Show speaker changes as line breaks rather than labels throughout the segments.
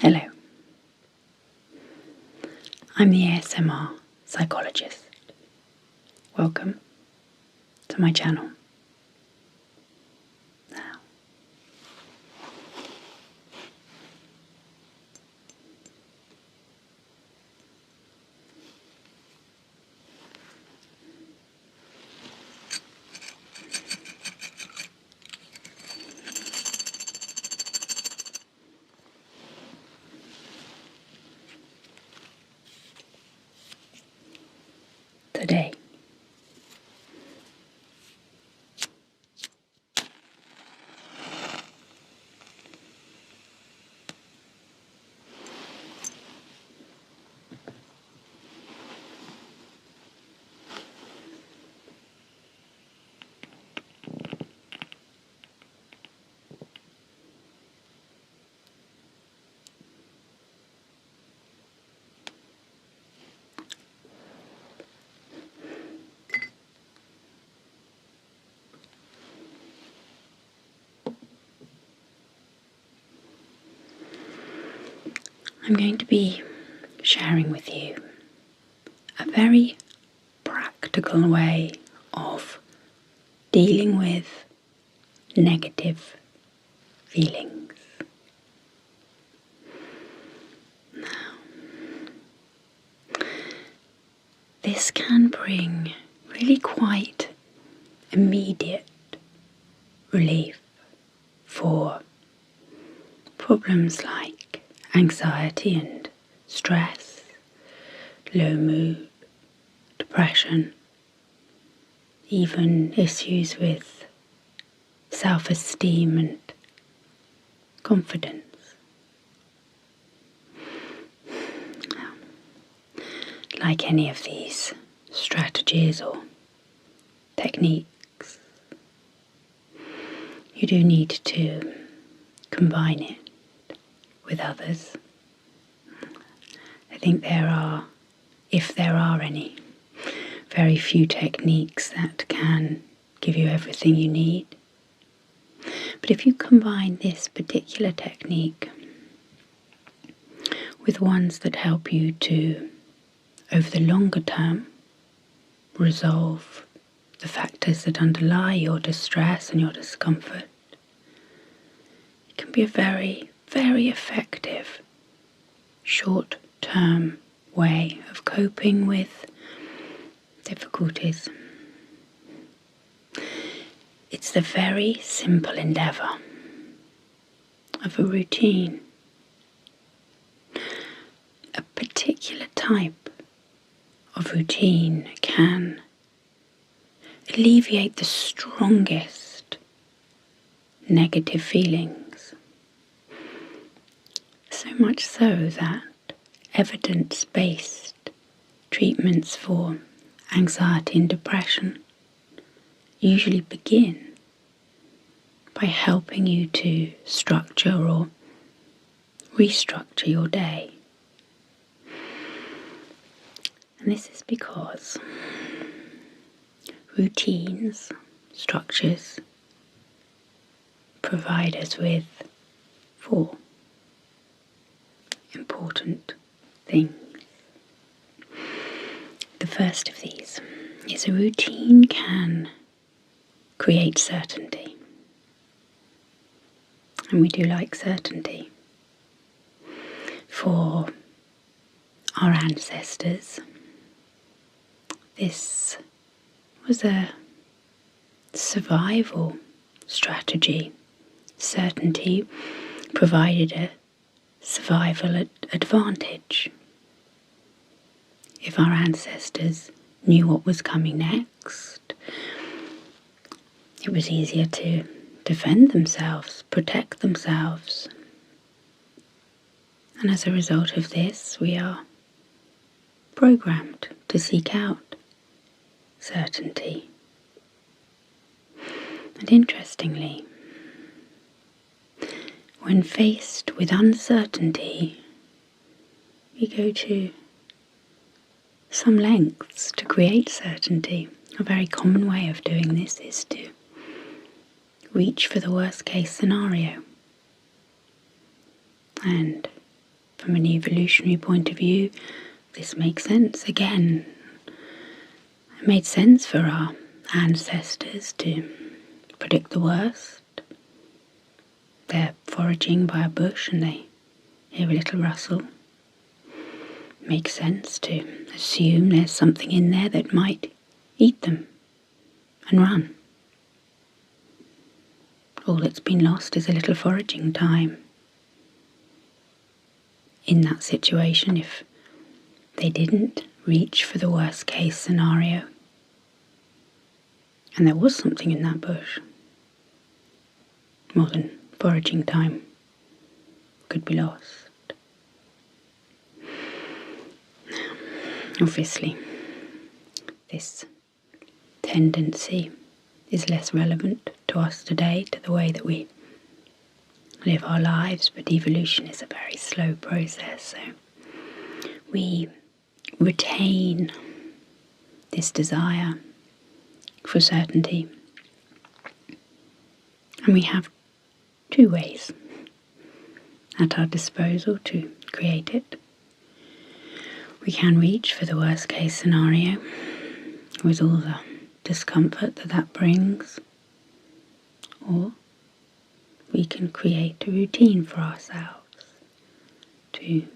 Hello, I'm the ASMR psychologist. Welcome to my channel. Now, today, I'm going to be sharing with you a very practical way of dealing with negative feelings. Now, this can bring really quite immediate relief for problems like anxiety and stress, low mood, depression, even issues with self-esteem and confidence. Now, like any of these strategies or techniques, you do need to combine it with others. I think there are, if there are any, very few techniques that can give you everything you need. But if you combine this particular technique with ones that help you to, over the longer term, resolve the factors that underlie your distress and your discomfort, it can be a very, very effective short-term way of coping with difficulties. It's the very simple endeavour of a routine. A particular type of routine can alleviate the strongest negative feelings. So much so that evidence-based treatments for anxiety and depression usually begin by helping you to structure or restructure your day. And this is because routines, structures, provide us with 4 important things. The first of these is a routine can create certainty. And we do like certainty. For our ancestors, this was a survival strategy. Certainty provided a survival advantage. If our ancestors knew what was coming next, it was easier to defend themselves, protect themselves. And as a result of this, we are programmed to seek out certainty. And interestingly, when faced with uncertainty, we go to some lengths to create certainty. A very common way of doing this is to reach for the worst case scenario. And from an evolutionary point of view, this makes sense. Again, it made sense for our ancestors to predict the worst. They're foraging by a bush and they hear a little rustle. It makes sense to assume there's something in there that might eat them and run. All that's been lost is a little foraging time. In that situation, if they didn't reach for the worst case scenario, and there was something in that bush, more than foraging time could be lost. Obviously, this tendency is less relevant to us today, to the way that we live our lives, but evolution is a very slow process, so we retain this desire for certainty, and we have two ways at our disposal to create it. We can reach for the worst case scenario with all the discomfort that brings, or we can create a routine for ourselves to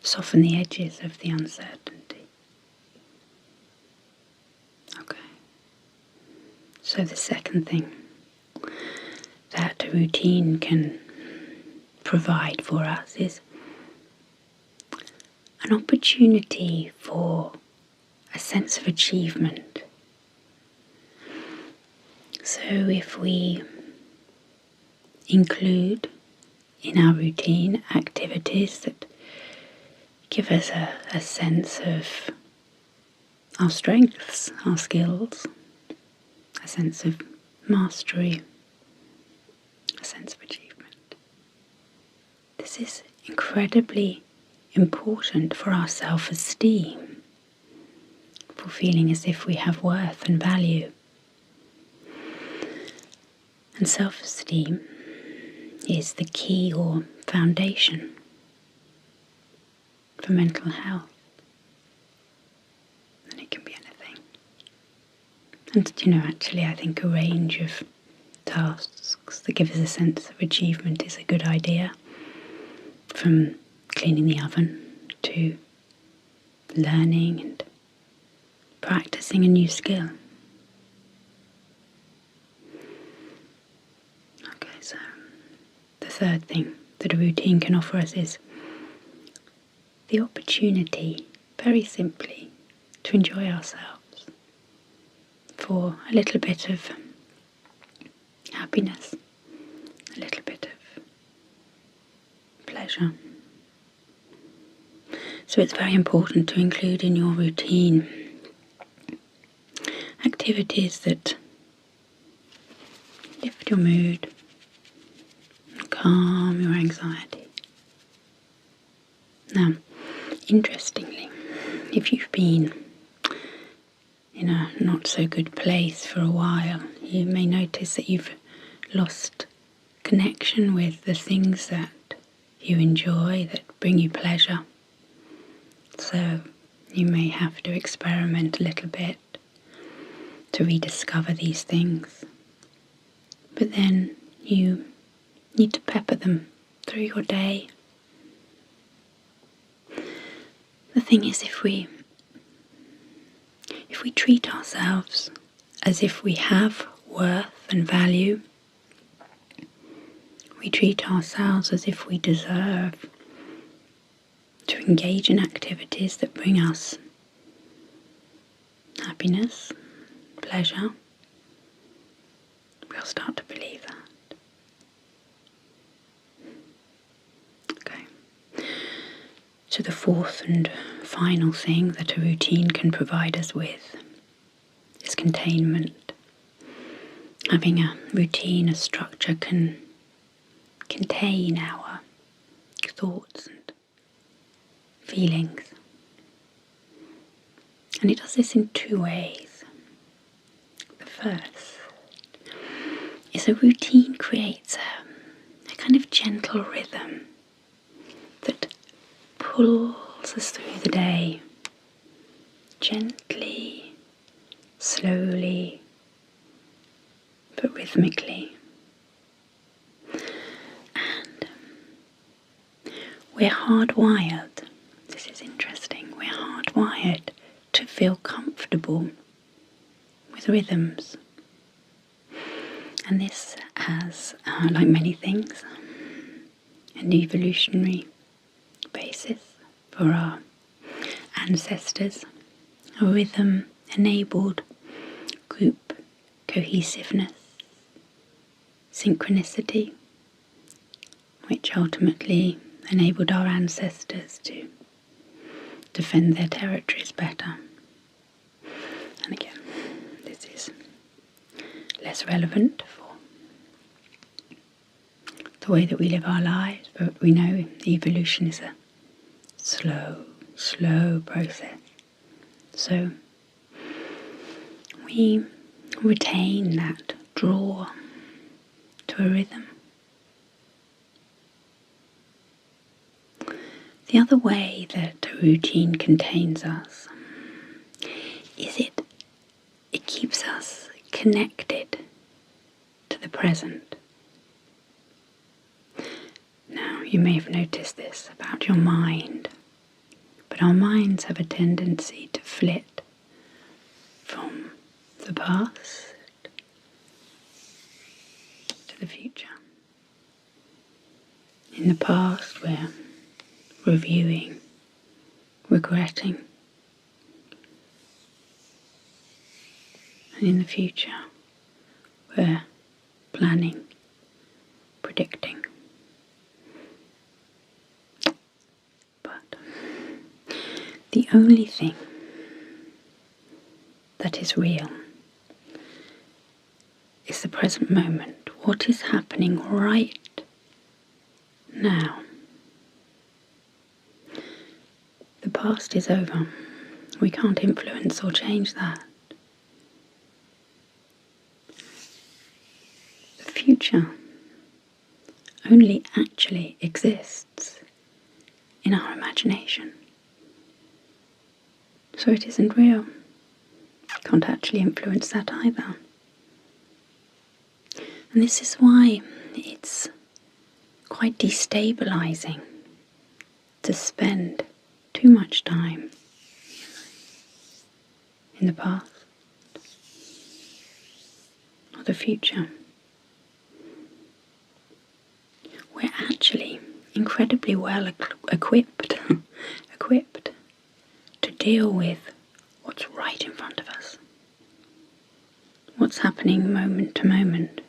soften the edges of the uncertainty. Okay. So the second thing that a routine can provide for us is an opportunity for a sense of achievement. So if we include in our routine activities that give us a sense of our strengths, our skills, a sense of mastery, a sense of achievement. This is incredibly important for our self-esteem, for feeling as if we have worth and value. And self-esteem is the key or foundation for mental health. And it can be anything. And actually I think a range of tasks that give us a sense of achievement is a good idea. From cleaning the oven to learning and practicing a new skill. Okay, so the third thing that a routine can offer us is the opportunity, very simply, to enjoy ourselves for a little bit of happiness, a little bit of pleasure. So it's very important to include in your routine activities that lift your mood, calm your anxiety. Now, interestingly, if you've been in a not so good place for a while, you may notice that you've lost connection with the things that you enjoy, that bring you pleasure. So you may have to experiment a little bit to rediscover these things. But then you need to pepper them through your day. The thing is, if we treat ourselves as if we have worth and value, we treat ourselves as if we deserve to engage in activities that bring us happiness, pleasure, we'll start to believe that. Okay. So the fourth and final thing that a routine can provide us with is containment. Having a routine, a structure, can contain our thoughts and feelings. And it does this in two ways. The first is a routine creates a kind of gentle rhythm that pulls us through the day, gently, slowly, but rhythmically. And we're hardwired, this is interesting, we're hardwired to feel comfortable with rhythms. And this has, like many things, an evolutionary basis for our ancestors. A rhythm enabled group cohesiveness, synchronicity, which ultimately enabled our ancestors to defend their territories better. And again, this is less relevant for the way that we live our lives, but we know evolution is a slow process. So we retain that draw to a rhythm. The other way that a routine contains us is it keeps us connected to the present. Now, you may have noticed this about your mind, but our minds have a tendency to flit from the past to the future. In the past, we're reviewing, regretting, and in the future, we're planning, predicting. But the only thing that is real is the present moment. What is happening right now? The past is over. We can't influence or change that. The future only actually exists in our imagination. So it isn't real. Can't actually influence that either. And this is why it's quite destabilizing to spend too much time in the past or the future. We're actually incredibly well equipped to deal with what's right in front of us, what's happening moment to moment.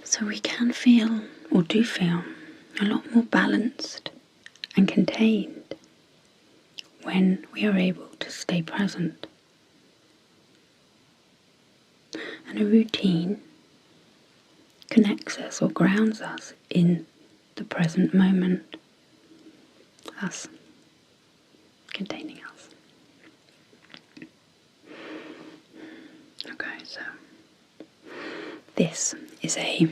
So we can feel, or do feel, a lot more balanced and contained when we are able to stay present. And a routine connects us or grounds us in the present moment, thus containing us. Okay, so this is a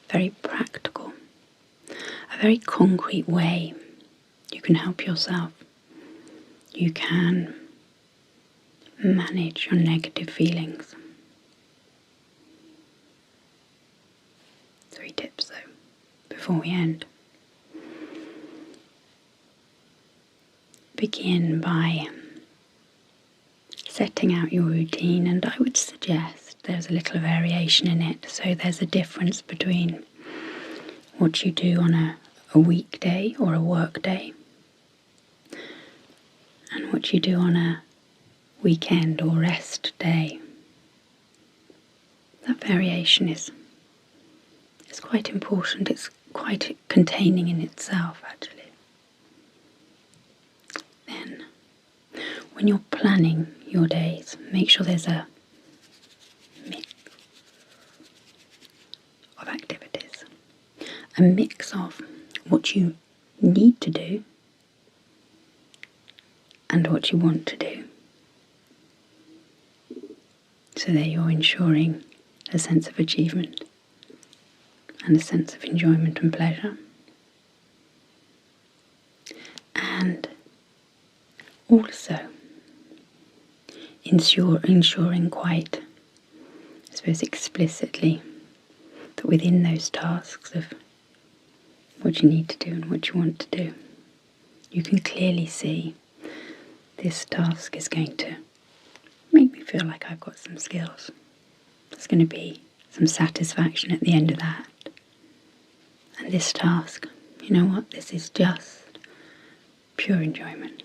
very practical, a very concrete way you can help yourself. You can manage your negative feelings. 3 tips though, before we end. Begin by setting out your routine, and I would suggest there's a little variation in it. So there's a difference between what you do on a weekday or a work day and what you do on a weekend or rest day. That variation is quite important. It's quite containing in itself, actually. Then, when you're planning your days, make sure there's a mix of activities. A mix of what you need to do and what you want to do. So that you're ensuring a sense of achievement and a sense of enjoyment and pleasure. and also ensuring quite, I suppose, explicitly that within those tasks of what you need to do and what you want to do, you can clearly see this task is going to make me feel like I've got some skills. There's going to be some satisfaction at the end of that. And this task, you know what, this is just pure enjoyment.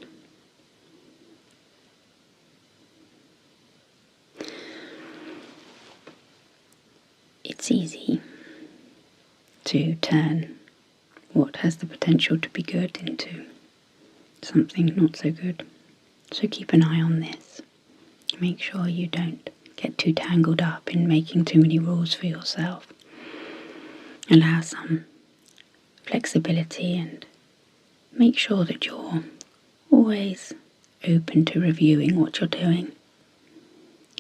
It's easy to turn what has the potential to be good into something not so good. So keep an eye on this. Make sure you don't get too tangled up in making too many rules for yourself. Allow some flexibility and make sure that you're always open to reviewing what you're doing.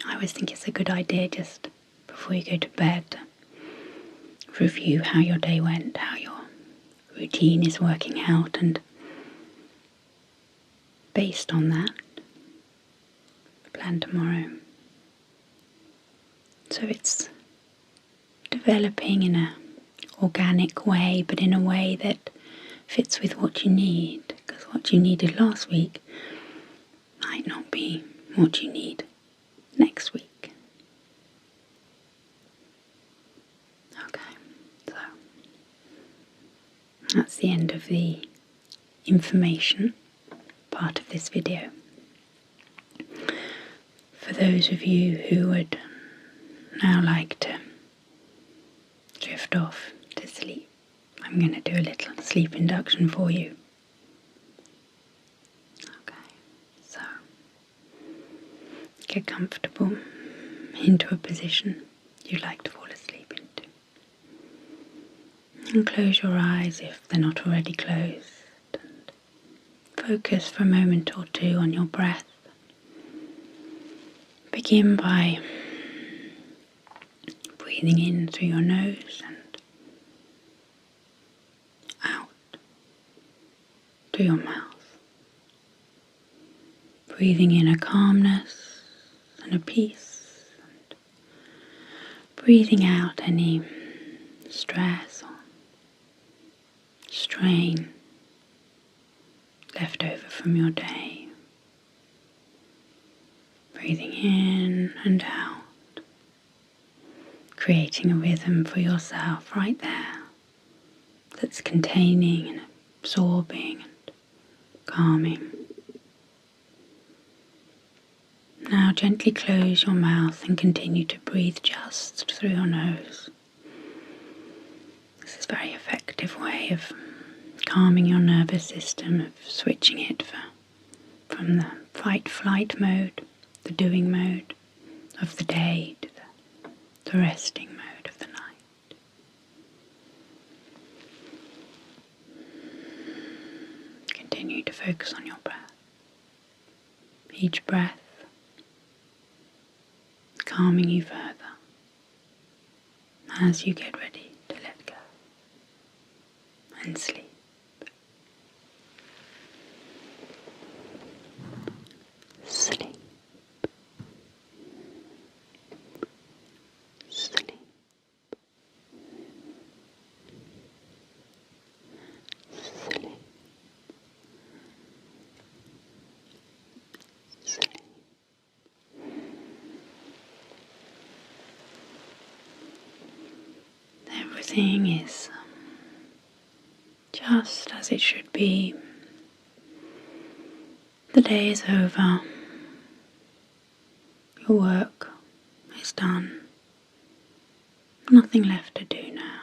I always think it's a good idea just before you go to bed to review how your day went, how your routine is working out, and based on that, plan tomorrow. So it's developing in an organic way, but in a way that fits with what you need, because what you needed last week might not be what you need next week. Okay, so that's the end of the information part of this video. For those of you who would now like to drift off to sleep, I'm going to do a little sleep induction for you. Okay, so get comfortable into a position you'd like to fall asleep into. And close your eyes if they're not already closed. And focus for a moment or two on your breath. Begin by breathing in through your nose and out through your mouth. Breathing in a calmness and a peace, and breathing out any stress or strain left over from your day. Breathing in and out, creating a rhythm for yourself right there that's containing and absorbing and calming. Now gently close your mouth and continue to breathe just through your nose. This is a very effective way of calming your nervous system, of switching it from the fight-flight mode, the doing mode of the day, to the resting mode of the night. Continue to focus on your breath. Each breath calming you further as you get ready to let go and sleep. Sleep. Sleep. Sleep. Sleep. Everything is just as it should be. The day is over. Your work is done. Nothing left to do now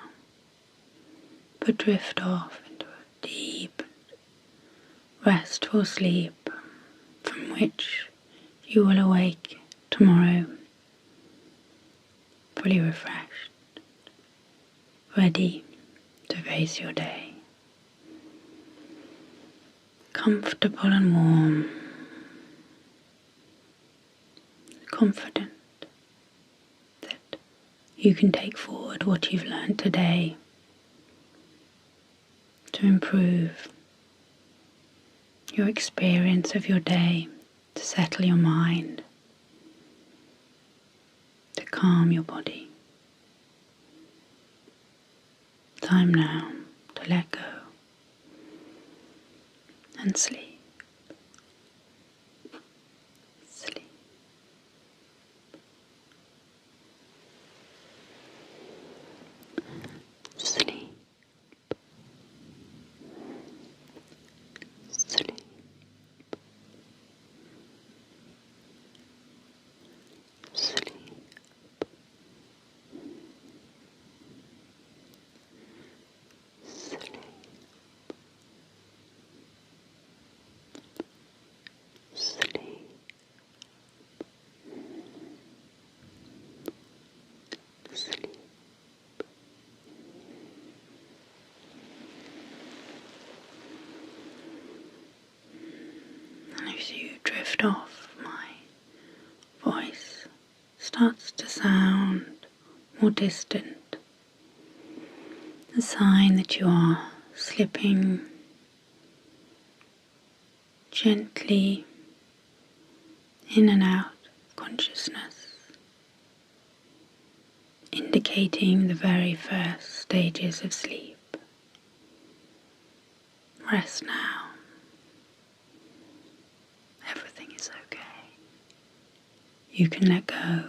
but drift off into a deep, restful sleep from which you will awake tomorrow fully refreshed, ready to face your day. Comfortable and warm, confident that you can take forward what you've learned today to improve your experience of your day, to settle your mind, to calm your body. Time now to let go and sleep. Sleep. Sleep. Sleep. Sleep. Sleep. Sleep. Sleep. And as you drift off, my voice starts to sound more distant, a sign that you are slipping gently in and out of consciousness, indicating the very first stages of sleep. Rest now. Everything is okay. You can let go.